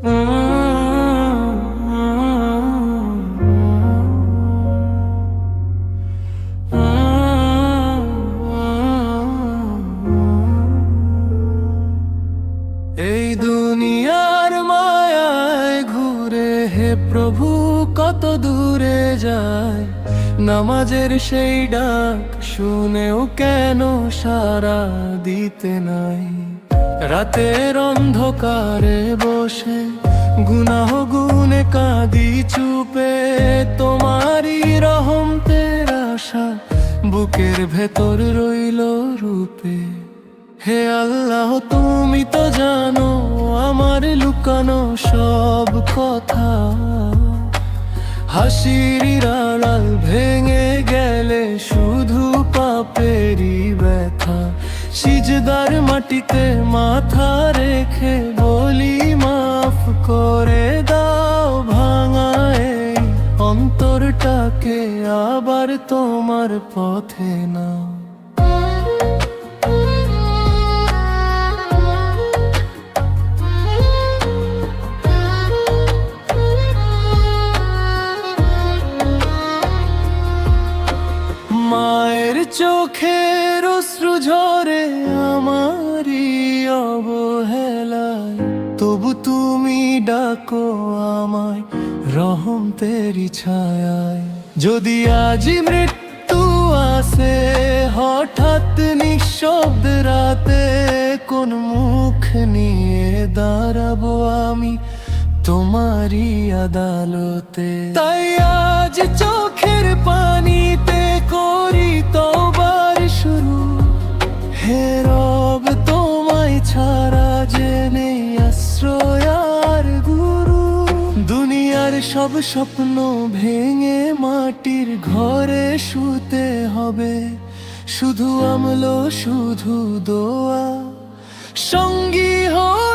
এই দুনিয়ার মায়ায় ঘুরে হে প্রভু কত দূরে যায়, নামাজের সেই ডাক শুনেও কেন সারা দিতে নাই। রাতের অন্ধকারে বসে গুনাহ গুনে কাঁদি চুপে, তোমারই রহমতের আশা বুকের ভেতর রইল রূপে। হে আল্লাহ তুমি তো জানো আমার লুকানো সব কথা, হাসির আড়াল ভেঙে গেলে শুধু পাপেরই ব্যথা। সিজদার মাটিতে মাথা রেখে বলি মাফ করে দাও, ভাঙা এই অন্তরটাকে আবার তোমার পথে নাও। মায়ের চোখের অশ্রু ঝরে আমারই অবহেলায়, তবু তুমি ডাকো আমায় রহমতেরি ছায়ায়। যদি আজি মৃত্যু আসে হঠাৎ নিঃশব্দ রাতে, কোন মুখ নিয়ে দাঁড়াবো আমি তোমারই আদালতে। তাই আজ চোখের পানিতে করি তওবার শুরু, হে রব তোমায় ছাড়া যে নেই আশ্রয় আর গুরু। দুনিয়ার সব স্বপ্ন ভেঙে মাটির ঘরে শুতে হবে, শুধু আমল শুধু দোয়া সঙ্গী হয়।